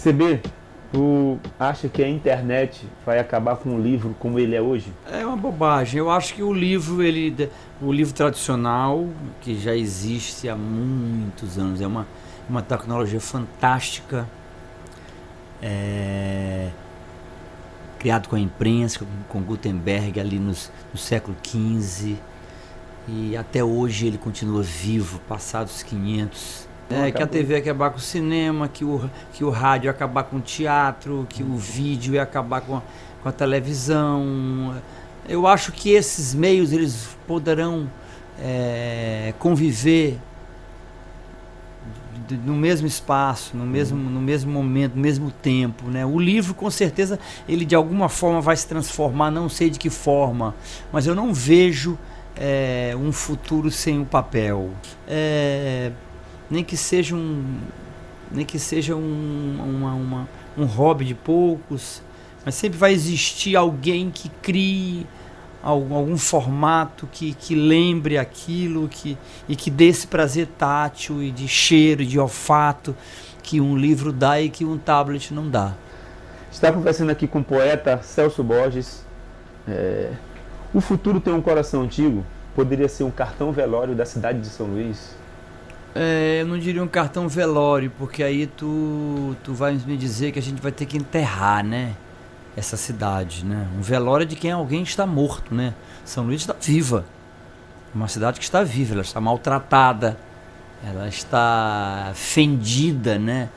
CB, tu acha que a internet vai acabar com o livro como ele é hoje? É uma bobagem. Eu acho que o livro, o livro tradicional, que já existe há muitos anos, é uma tecnologia fantástica, criado com a imprensa, com Gutenberg ali no século XV, e até hoje ele continua vivo, passados 500. Que a TV ia acabar com o cinema, que o rádio ia acabar com o teatro, que o vídeo ia acabar com a televisão. Eu acho que esses meios eles poderão conviver no mesmo espaço, no mesmo momento, no mesmo tempo, né? O livro, com certeza, ele de alguma forma vai se transformar, não sei de que forma, mas eu não vejo um futuro sem o papel. Nem que seja um hobby de poucos, mas sempre vai existir alguém que crie algum formato que lembre aquilo e que dê esse prazer tátil e de cheiro e de olfato que um livro dá e que um tablet não dá. Está conversando aqui com o poeta Celso Borges. O futuro tem um coração antigo? Poderia ser um cartão velório da cidade de São Luís? Eu não diria um cartão velório, porque aí tu vai me dizer que a gente vai ter que enterrar, né? Essa cidade, né? Um velório é de quem alguém está morto, né? São Luís está viva. É uma cidade que está viva, ela está maltratada, ela está fendida, né?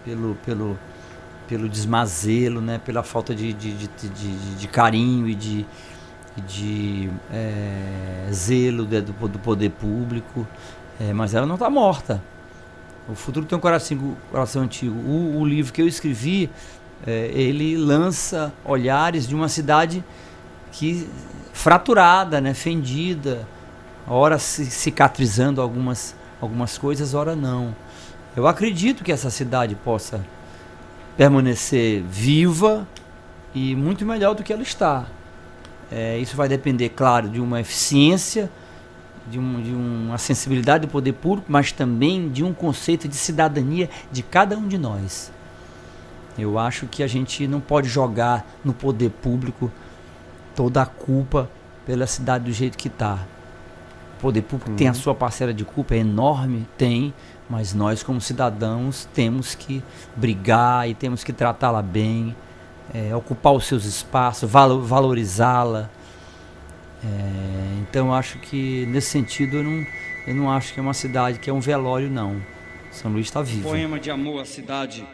Pelo desmazelo, né? Pela falta de carinho e de zelo do poder público. Mas ela não está morta. O futuro tem um coração antigo. O livro que eu escrevi, ele lança olhares de uma cidade fraturada, né, fendida, ora cicatrizando algumas coisas, ora não. Eu acredito que essa cidade possa permanecer viva e muito melhor do que ela está. Isso vai depender, claro, de uma eficiência, de uma sensibilidade do poder público, mas também de um conceito de cidadania de cada um de nós. Eu acho que a gente não pode jogar no poder público toda a culpa pela cidade do jeito que está. O poder público tem a sua parcela de culpa, é enorme, tem, mas nós como cidadãos temos que brigar e temos que tratá-la bem, ocupar os seus espaços, valorizá-la. Então eu acho que nesse sentido eu não acho que é uma cidade que é um velório, não. São Luís está vivo. Poema de amor à cidade.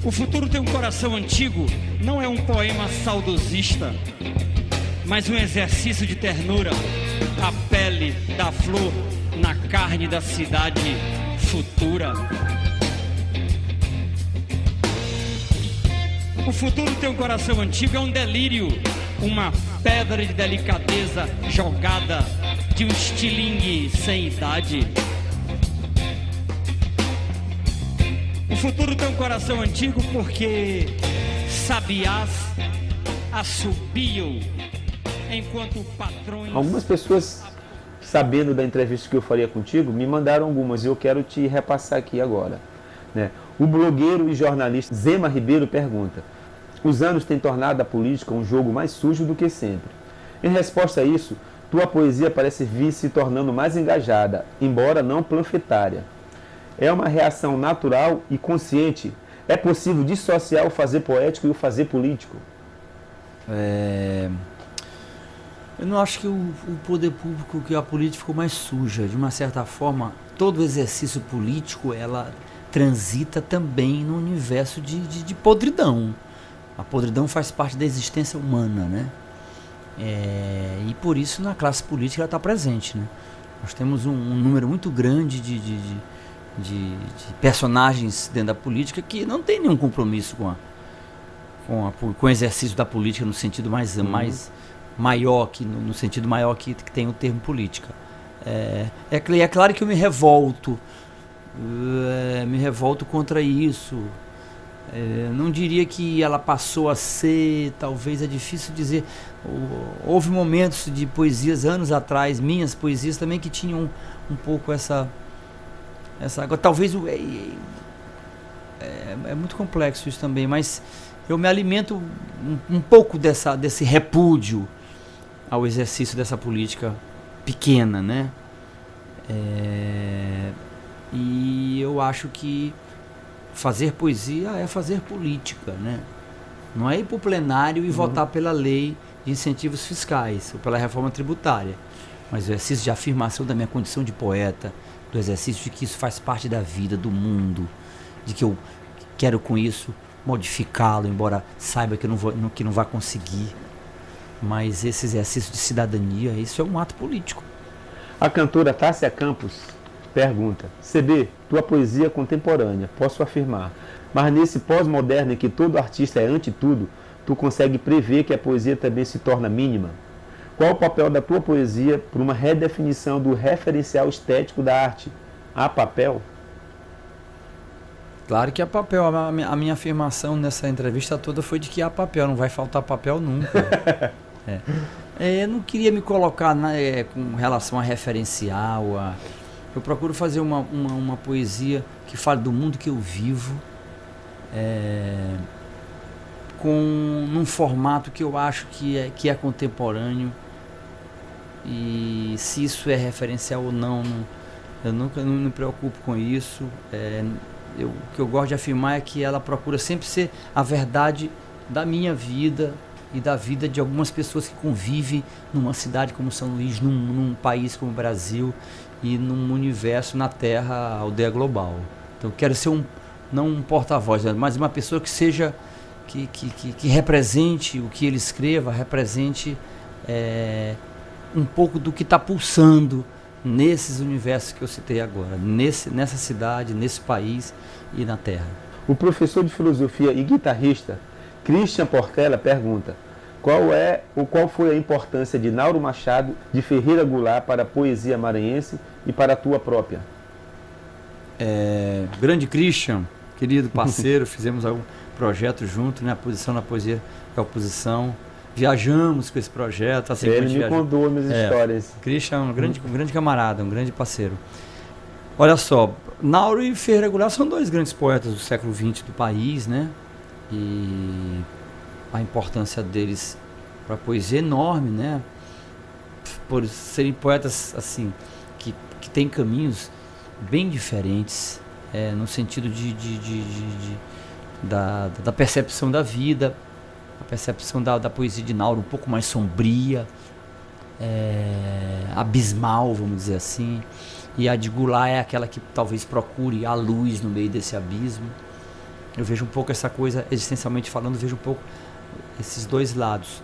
O futuro tem um coração antigo, não é um poema saudosista, mas um exercício de ternura, a pele da flor na carne da cidade futura. O futuro tem um coração antigo, é um delírio, uma pedra de delicadeza jogada de um estilingue sem idade. O futuro tem um coração antigo porque sabiás assobiam enquanto patrões... Algumas pessoas, sabendo da entrevista que eu faria contigo, me mandaram algumas e eu quero te repassar aqui agora, né? O blogueiro e jornalista Zema Ribeiro pergunta: os anos têm tornado a política um jogo mais sujo do que sempre. Em resposta a isso, tua poesia parece vir se tornando mais engajada, embora não panfletária. É uma reação natural e consciente? É possível dissociar o fazer poético e o fazer político? Eu não acho que o poder público, que a política ficou mais suja. De uma certa forma, todo exercício político, ela transita também no universo de podridão. A podridão faz parte da existência humana, né? E por isso na classe política ela está presente, né? Nós temos um número muito grande de personagens dentro da política que não tem nenhum compromisso com o exercício da política no sentido mais maior, no sentido maior que tem o termo política. É claro que eu me revolto contra isso. Não diria que ela passou a ser, talvez é difícil dizer. Houve momentos de poesias anos atrás, minhas poesias também, que tinham um pouco essa talvez é muito complexo isso também, mas eu me alimento um pouco desse repúdio ao exercício dessa política pequena, né? E eu acho que fazer poesia é fazer política, né? Não é ir para o plenário e votar pela lei de incentivos fiscais ou pela reforma tributária, mas o exercício de afirmação da minha condição de poeta, do exercício de que isso faz parte da vida, do mundo, de que eu quero com isso modificá-lo, embora saiba que não vai conseguir. Mas esse exercício de cidadania, isso é um ato político. A cantora Tássia Campos pergunta: CB, tua poesia é contemporânea, posso afirmar, mas nesse pós-moderno em que todo artista é ante tudo, tu consegue prever que a poesia também se torna mínima? Qual o papel da tua poesia para uma redefinição do referencial estético da arte? Há papel? Claro que há papel. A minha afirmação nessa entrevista toda foi de que há papel, não vai faltar papel nunca. Eu não queria me colocar com relação a referencial. Eu procuro fazer uma poesia que fale do mundo que eu vivo, num formato que eu acho que é contemporâneo. E se isso é referencial ou não, eu nunca me preocupo com isso. O que eu gosto de afirmar é que ela procura sempre ser a verdade da minha vida e da vida de algumas pessoas que convivem numa cidade como São Luís, num país como o Brasil e num universo, na Terra, aldeia global. Então eu quero ser não um porta-voz, mas uma pessoa que seja, que represente o que ele escreva, represente um pouco do que está pulsando nesses universos que eu citei agora, nessa cidade, nesse país e na Terra. O professor de filosofia e guitarrista Christian Portela pergunta: qual foi a importância de Nauro Machado de Ferreira Goulart para a poesia maranhense e para a tua própria? Grande Christian, querido parceiro, fizemos algum projeto junto, né? A Posição na Poesia é a Oposição. Viajamos com esse projeto. Assim, ele me contou minhas histórias. Christian é um grande camarada, um grande parceiro. Olha só, Nauro e Ferreira Goulart são dois grandes poetas do século XX do país, né? E a importância deles para a poesia é enorme, né? Por serem poetas assim que têm caminhos bem diferentes, no sentido da percepção da vida. A percepção da poesia de Nauro um pouco mais sombria, abismal, vamos dizer assim, e a de Goulart é aquela que talvez procure a luz no meio desse abismo. Eu vejo um pouco essa coisa, existencialmente falando, vejo um pouco esses dois lados.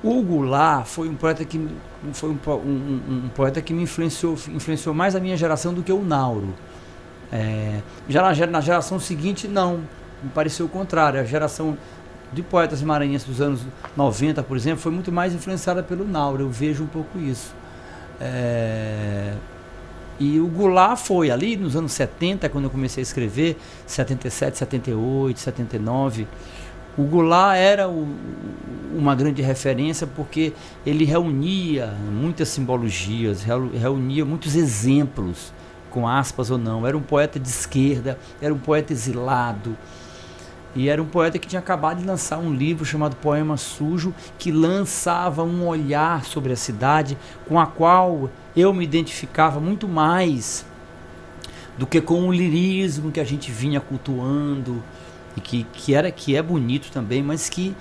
O Goulart foi um poeta que me influenciou mais a minha geração do que o Nauro. Já na geração seguinte, não, me pareceu o contrário. A geração de poetas maranhenses dos anos 90, por exemplo, foi muito mais influenciada pelo Nauro. Eu vejo um pouco isso. E o Goulart foi ali nos anos 70, quando eu comecei a escrever, 77, 78, 79. O Goulart era uma grande referência porque ele reunia muitas simbologias, reunia muitos exemplos, com aspas ou não. Era um poeta de esquerda, era um poeta exilado. E era um poeta que tinha acabado de lançar um livro chamado Poema Sujo, que lançava um olhar sobre a cidade com a qual eu me identificava muito mais do que com o lirismo que a gente vinha cultuando, e que é bonito também, mas que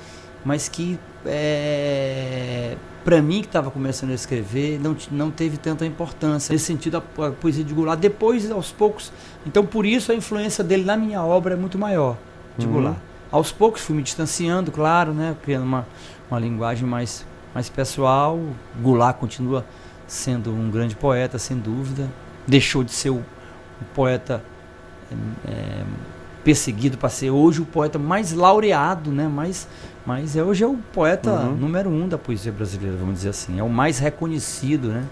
para mim, que estava começando a escrever, não teve tanta importância. Nesse sentido, a poesia de Goulart, depois, aos poucos... Então, por isso, a influência dele na minha obra é muito maior. De Goulart. Aos poucos fui me distanciando, claro, né, criando uma linguagem mais pessoal. Goulart continua sendo um grande poeta, sem dúvida. Deixou de ser o poeta perseguido para ser hoje o poeta mais laureado, né? Mas hoje é o poeta número 1 da poesia brasileira, vamos dizer assim. É o mais reconhecido, né?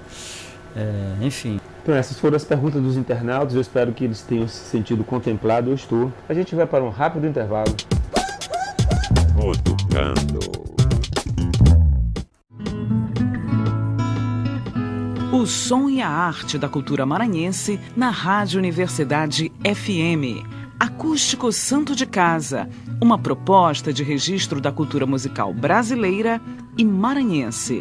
Enfim. Então, essas foram as perguntas dos internautas. Eu espero que eles tenham se sentido contemplados. Eu estou. A gente vai para um rápido intervalo. Cutucando. O som e a arte da cultura maranhense na Rádio Universidade FM. A Acústico Santo de Casa, uma proposta de registro da cultura musical brasileira e maranhense.